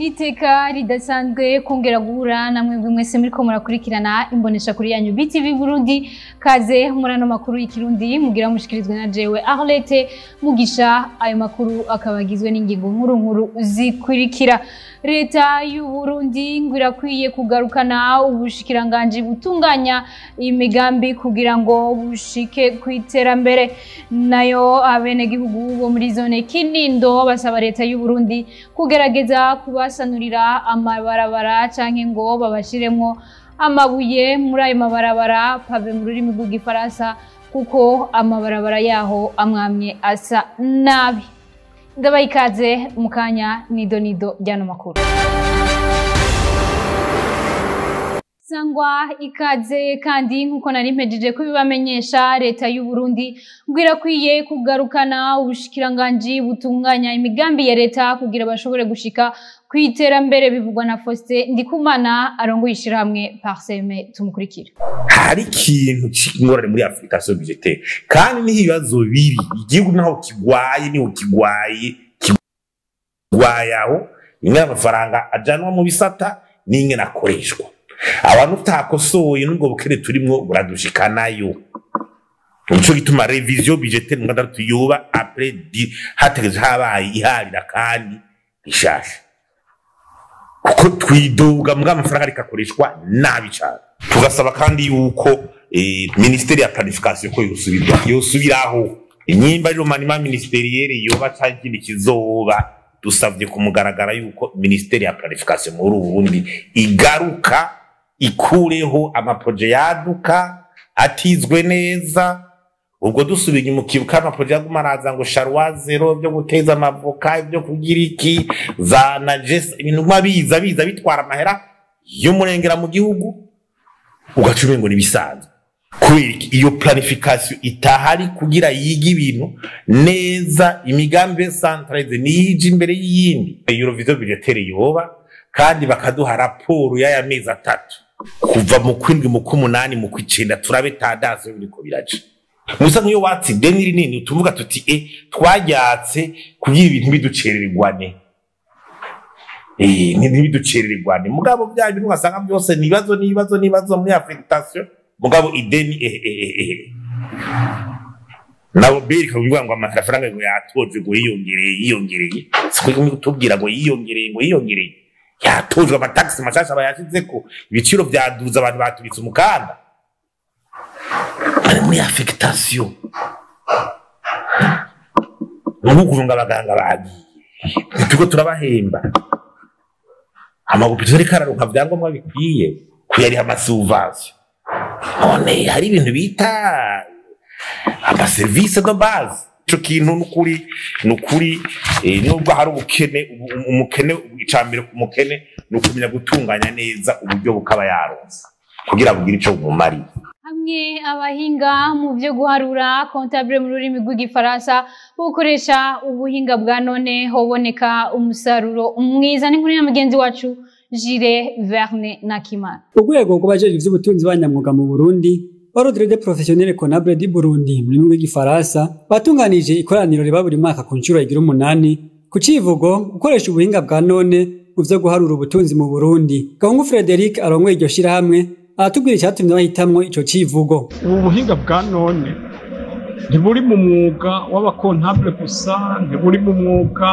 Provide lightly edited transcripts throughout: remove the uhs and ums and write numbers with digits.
Niteka ridasanzwe kongera guhura namwe mwese muriko murakurikirana imbonesha kuri yanyu BTV Burundi kaze murano makuru y'ikirundi mugira mushikirizwe na jewe Arlette Mugisha. Ayo makuru akabagizwe n'ingingo nkuru zikurikira. Leta y'u Burundi ngwirakwiye kugarukana ubushikiranganje butunganya imigambi kugira ngo bushike kwiterambere. Nayo abene gihugu bo muri zone Kinindo basaba leta y'u Burundi kugerageza kubasanurira amabarabara canke ngo babashiremwo amabuye muri ayo mabarabara pave mu rurimi rw'igifaransa kuko amabarabara yaho amwamye asa nabi. Ndabaye ikaze mukanya nido ryano makuru. Sangwa ikaze kandi nkuko nari mpejeje kubibamenyesha, leta y'u Burundi ngwirakwiye kugarukana ubushikiranganje butunganya imigambi ya leta kugira bashobore gushika kwiterambere, bivugwa na Faustin Ndikumana arongoye ishirahamwe Parseme. Tumukurikira. Hari ikintu cy'ingorane muri Afrika so budgete kandi ni ibibazo biri igihugu naho kigwaye niho kigwaye aho ingana amafaranga ajanwa mu bisata n'ingena akoreshwa. Abantu utakosoye n'ubwo bukere turimwo buradushikanayo. Nico gituma revision budgetaire ngadatu yoba après hategeze habaye iharira kandi rishasha. Kuko twidoga mbwa amafaranga rikakoreshwa nabi cyane. Tugasaba kandi yuko ministeri ya planification ko yosubiraho inyimba rero manima ministeriere yoba cyangwa kizoba. Dusavye kumugaragara yuko ministeri ya planification muri Burundi igaruka ikureho amaproje yaduka atizwe neza. Ubwo dusubiye mu kibuka amaproje yagumaraza ngo Sharwa zero byo guteza amavoka ibyo kugira iki za najes ibintu mabiza bitwara amahera yo murengera mu gihugu ugacume ngo nibisanzwe. Kwiki iyo planification itahari kugira yiga ibintu neza, imigambi centralize niji imbere y'iyindi. Eurovision budgetaire yoba kandi bakaduha raporo y'aya mezi 3 kuva mu kwindwi mu kumunani mu kwicenda turabe tandase biriko biraje. Musa nkiyo watsi deniri nini tuvuga tuti twaryatse kugira ibintu biducerererwane. Ntibiducerererwane mugabo bya bintu ngasanga byose nibazo muri affectation mugabo ideni nabo berika kuvuga ngo amafaranga ngo yatoje ngo yiyongereye siko tubwira ngo yiyongereye yatojwe amataxi mashasha bayashize ko ibiciro byaduza abantu batubitse umukanda ari muri affectation n'ukuvunga abaganga bagiye tuko turabahemba amagupito reka araruka byangombwa bikwiye kuyariha amasuvasi. None hari ibintu bita ama service de base. Ico kintu nukuri nubwo hari umukene icambere ku mukene nukumenya gutunganya neza uburyo bukaba yaronsa kugira bugire ico bumari. Hamwe abahinga mu byo guharura comptable mu rurimi rw'igifaransa bukoresha ubuhinga bwa none hoboneka umusaruro mwiza. N'inkuru ya mugenzi wacu Jire Verne Nakimana. Urwego rw'abajeje ivy'ubutunzi banyamwuga mu Burundi Ordre des professionnels comptables du Burundi mu rurimi rw'igifaransa batunganije ikoraniro riba buri mwaka ku ncuro igira 8 ku civugo gukoresha ubuhinga bwa none mu vyo guharura ubutunzi mu Burundi. Gahungu Frederic arongoye iryo shirahamwe aratubwira icyatumye bahitamwo ico civugo. Ubu buhinga bwa none ntiburi mu mwuga w'abakontable gusa, ntiburi mu mwuga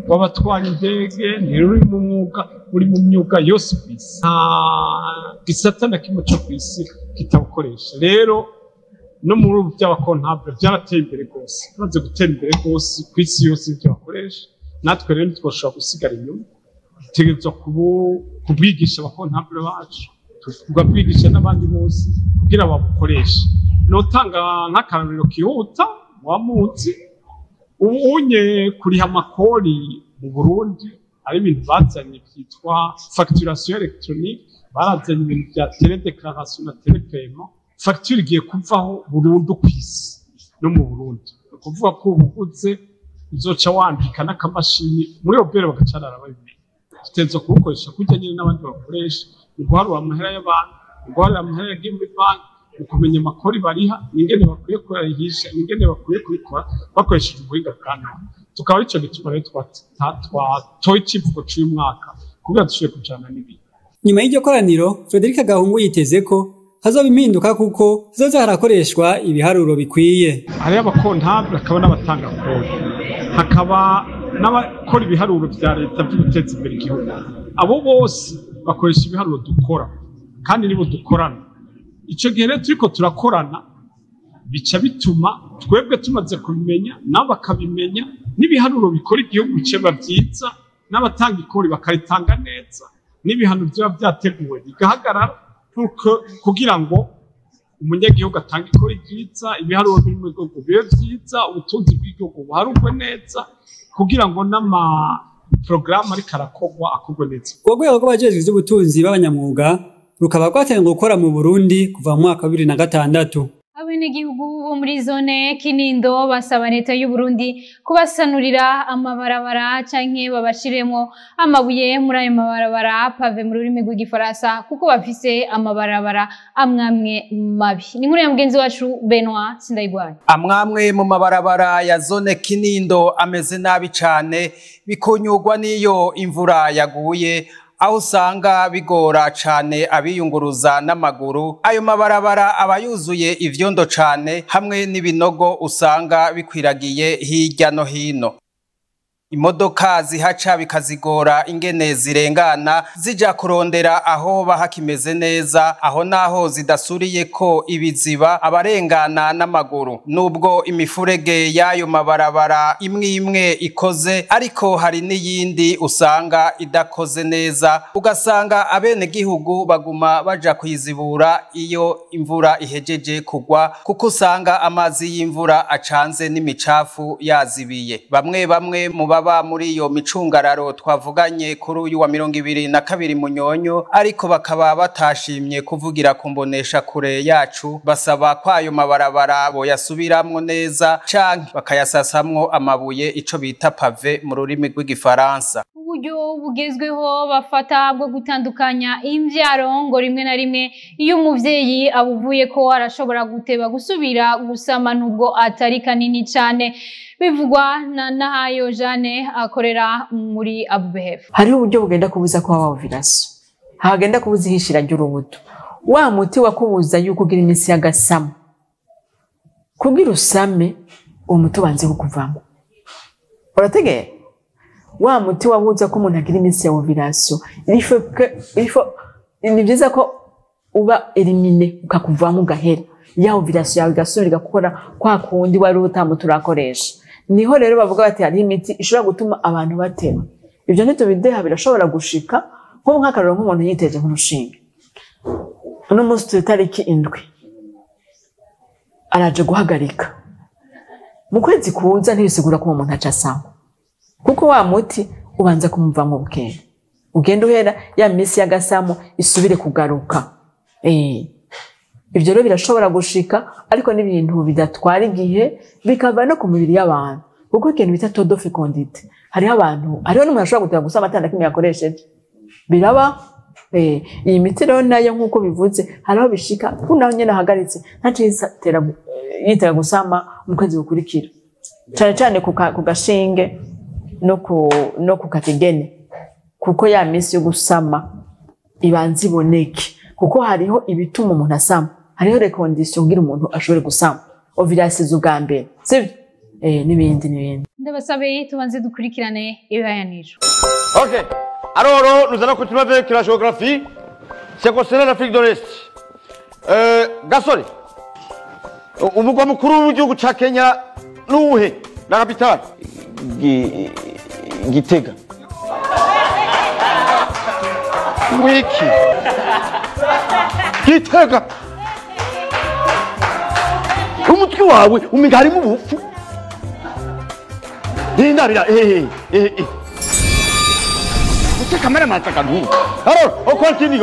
w'abatwara indege, ntiburi mu mwuga uri mu myuga yose kwisi. Gisata na kimwe cyo kwisi kitabukoresha. Rero no muri ubu by'abakontable byarateye imbere gose, baze gutera imbere gose kwisi yose ibyo bakoresha. Natwe rero twashobora gusigara inyuma, tegetswe kubwigisha abakontable bacu, tugabwigisha n'abandi bose kugira babukoreshe. Notanga nk'akarorero kihuta wamuzi unye kuriha amakori mu Burundi ari ibintu bazanye byitwa facturation électronique, barazanye ibintu bya télédéclaration na télépaiement. Facture igiye kuvaho burundu kwisi no mu Burundi, kuvuga ko ubuguze uzoca wandika n'akamashini muri obere bagacarara babimenya. Tutezo kubukoresha kujya nyine n'abandi bakoresha guharura amahera y'abantu, guharura amahera y'imbi banki, ukumenya amakori bariha, ingene bakwiye kuyahisha, ingene bakwiye kubikora bakoresheje ubuhinga bwa none. tukaba ico gituma rero twatoye icivugo c'uyu mwaka kugira dushobore kujana n'ibihe. Nyuma y'iryo koraniro Frederic Gahungu yiteze ko hazoba impinduka kuko hazoza harakoreshwa ibiharuro bikwiye. Hariho abakontable hakaba n'abatanga kode, hakaba n'abakora ibiharuro vya leta vyo guteza imbere igihugu. Abo bose bakoresha ibiharuro dukora kandi nibo dukorana. Ico gihe rero turiko turakorana bica bituma twebwe tumaze kubimenya nabo bakabimenya, n'ibiharuro bikora igihugu biceba vyiza, n'abatanga ikori bakaritanga neza, n'ibihano vyoba vyateguwe bigahagarara kugira ngo umunyagihugu atange ikori vyiza, ibiharuro biri mu gihugu bibe vyiza, ubutunzi bw'igihugu buharurwe neza, kugira ngo porogaramu ariko arakorwa akorwe neza. Urwego rw'abajejwe ivy'ubutunzi b'abanyamwuga rukaba rwatangiye gukora mu Burundi kuva mu mwaka wa 2006. Abenegihugu bo muri zone Kinindo basaba leta y'u Burundi kubasanurira amabarabara canke babashiremo amabuye muri ayo mabarabara pave mu rurimi rw'igifaransa kuko bafise amabarabara amwamwe mabi. Ni nkuru ya mugenzi wacu Benoit Sindayigwanya. Amwamwe mu mabarabara ya zone Kinindo ameze nabi cane bikonyurwa n'iyo imvura yaguye, aho usanga bigora cane abiyunguruza n'amaguru. Ayo mabarabara aba yuzuye ivyondo cane hamwe n'ibinogo usanga bikwiragiye hirya no hino. Imodoka zihaca bikazigora ingene zirengana zija kurondera aho bahakimeze neza, aho naho zidasuriye ko ibiziba abarengana n'amaguru. Nubwo imifurege y'ayo mabarabara imwe ikoze, ariko hari n'iyindi usanga idakoze neza, ugasanga abenegihugu baguma baja kuyizibura iyo imvura ihejeje kugwa, kuko usanga amazi y'imvura acanze n'imicafu yazibiye. Bamwe mu baba muri iyo micungararo twavuganye kuri uyu wa 22 Munyonyo, ariko bakaba batashimye kuvugira ku mbonesha kure yacu, basaba ko ayo mabarabara boyasubiramwo neza canke bakayasasamwo amabuye, ico bita pave mu rurimi rw'igifaransa. Uburyo bugezweho bafata bwo gutandukanya imvyaro ngo rimwe na rimwe iyo umuvyeyi abuvuye ko arashobora guteba gusubira gusama nubwo atari kanini cane, bivugwa na Nahayo Jane akorera muri ABBF. Hariho uburyo bugenda kubuza ko waba ovulation, hagenda kubuza ihishira ry'urubuto. Wa muti wakubuza yuko ugira iminsi y'agasamo, kugira usame uwo muti ubanze kukuvamo. Urategera? Wa muti wabuza ko umuntu agira iminsi ya ovulation, ni byiza ko uba elimine ukakuvamo ugahera, ya ovulation yawe igasubira gukora kwa kundi wari utamuti urakoresha. Niho rero bavuga bati hari imiti ishobora gutuma abantu batema. Ibyo ntitubideha birashobora gushika, nko nk'akarero nk'umuntu yiteje nk'urushinge. Uno munsi turi tariki 7 araje guhagarika. Mu kwezi kuza ntibisigura ko umuntu acasama, kuko wa muti ubanza kumuva mu bukene, ugenda uhera ya misi y'agasamo isubire kugaruka. Ibyo rero birashobora gushika, ariko n'ibintu bidatwara igihe bikava no ku mubiri y'abantu, kuko ikintu bita taux de fécondité, hariho n'umuntu ashobora gutera gusama atanda kimwe yakoresheje, biraba. Iyi miti rero nayo nk'uko bivuze hariho bishika kunaho nyene ahagaritse ntaci yitera gusama mu kwezi gukurikira, cane ku gashinge no ku kategene, kuko ya misi yo gusama ibanza iboneke, kuko hariho ibituma umuntu asama, hariho recondition kugira umuntu ashobore gusama, ovulation z'ubwambere, sivyo? N'ibindi. Ndabasabe tubanze dukurikirane ibihayaniro. Ok, alors nous allons continuer avec la géographie. C'est concernant l'Afrique de l'Est. Gasore, umugwa mukuru w'igihugu ca Kenya nuwuhe? La capitale? Gitega. Wiki. Gitega. Umutwe wawe umenga harimo ubufu. Dindarira C'est quand même un alors, on continue.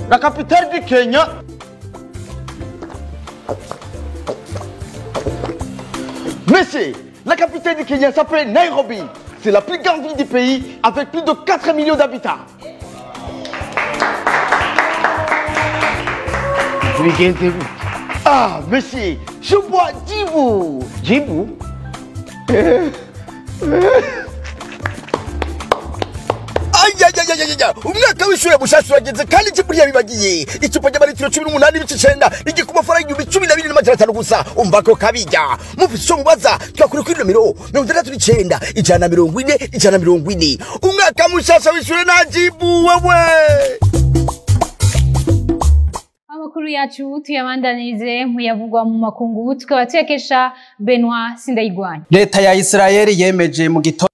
La capitale du Kenya. Monsieur, la capitale du Kenya s'appelle Nairobi. C'est la plus grande ville du pays avec plus de 4 millions d'habitants. Ah, monsieur, je bois Djibou. Djibou? Umwaka w'ishure mushasha urageze kandi ikiburiya bibagiye icupa ry'amaritiro 18 n'ibicicenda rigi ku mafaranga 12,500 gusa umva ko kabijya mufise ico mubaza twakuri kuri nomero 69 140 umwaka mushasha w'ishure na Djibou wewe. Amakuru yacu tuyabandanirize muyavugwa mu makungu tukaba tuyakesha Benoit Sindayigwanya. Leta ya Israeli yemeje mu gitondo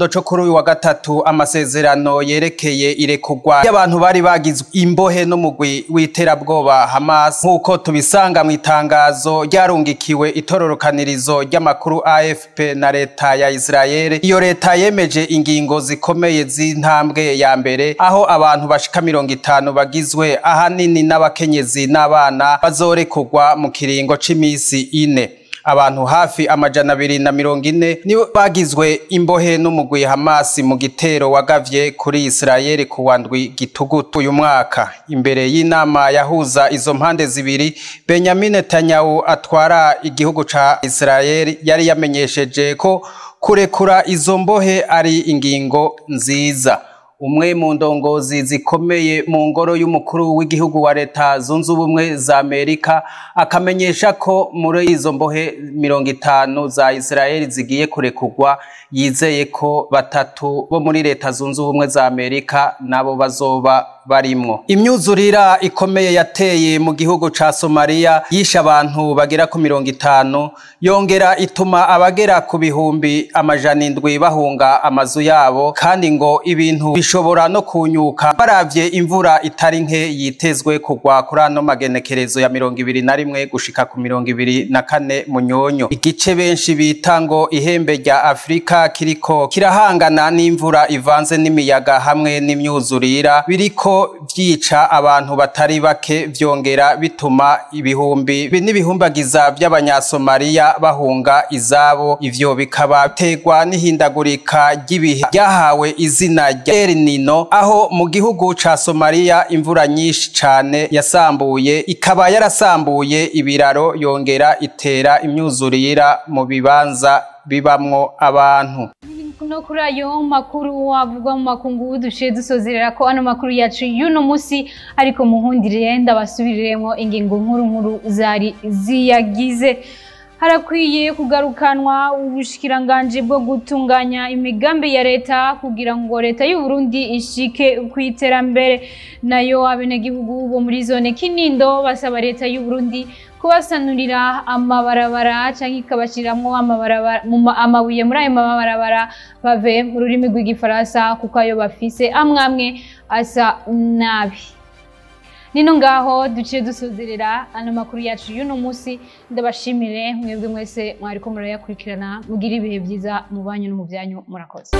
cyo kuri uyu wa gatatu amasezerano yerekeye irekugwa y'abantu bari bagizwe imbohe n'umugwi w'iterabwoba Hamas nkuko tubisanga mu itangazo ryarungikiwe itororokanirizo ry'amakuru AFP na leta ya Israeli. Iyo leta yemeje ingingo zikomeye z'intambwe ya mbere aho abantu bashika 50 bagizwe ahanini n'abakenyezi n'abana bazorekugwa mu kiringo c'imisi 4. Abantu hafi amajana 240 nibo bagizwe imbohe n'umugwi Hamas mu gitero wagavye kuri Israeli ku wandwi gitugutu uyu mwaka. Imbere y'inama yahuza izo mpande zibiri, Benjamin Netanyahu atwara igihugu ca Israeli yari yamenyesheje ko kurekura izo mbohe ari ingingo nziza. Umwe mu ndongozi zikomeye mu ngoro y'umukuru w'igihugu wa leta zunze ubumwe za Amerika akamenyesha ko muri izo mbohe 50 za Israeli zigiye kurekugwa, yizeye ko 3 bo muri leta zunze ubumwe za Amerika nabo bazoba barimwo. Imyuzurira ikomeye yateye mu gihugu ca Somalia yisha abantu bagera ku 50 yongera ituma abagera ku bihumbi amajana 7 bahunga amazu yabo, kandi ngo ibintu bishobora no kunyuka baravye imvura itari nke yitezwe kugwa kuri ano magenekerezo ya 21 gushika ku 24 Munyonyo. Igice benshi bita ngo ihembe rya Afrika kiriko kirahangana n'imvura ivanze n'imiyaga hamwe n'imyuzurira biriko vyica abantu batari bake, vyongera bituma ibihumbi n'ibihumbagiza by'abanyasomaliya bahunga izabo. Ivyo bikaba biterwa n'ihindagurika ry'ibihe ryahawe izina rya El Nino, aho mu gihugu ca Somalia imvura nyinshi cane yasambuye ikaba yarasambuye ibiraro, yongera itera imyuzurira mu bibanza bibamwo abantu. No kuri ayo makuru avugwa mu makungu dushiye dusozerera ko ano makuru yacu y'uno musi, ariko muhundire ndabasubiriremo ingingo nkuru zari ziyagize. Harakwiye kugarukanwa ubushikiranganje bwo gutunganya imigambi ya leta kugira ngo leta y'u Burundi ishike kwiterambere. Nayo abenegihugu bo muri zone Kinindo basaba leta y'u Burundi kubasanurira amabarabara canke ikabashiramwo amabuye muri ayo mabarabara bave mu rurimi rw'igifaransa kuko ayo bafise amwamwe asa nabi. Nino ngaho duciye dusozerera ano makuru yacu y'uno musi. Ndabashimire mwebwe mwese mwariko murayakurikirana, mugira ibihe byiza mu banyu no mu byanyu, murakoze.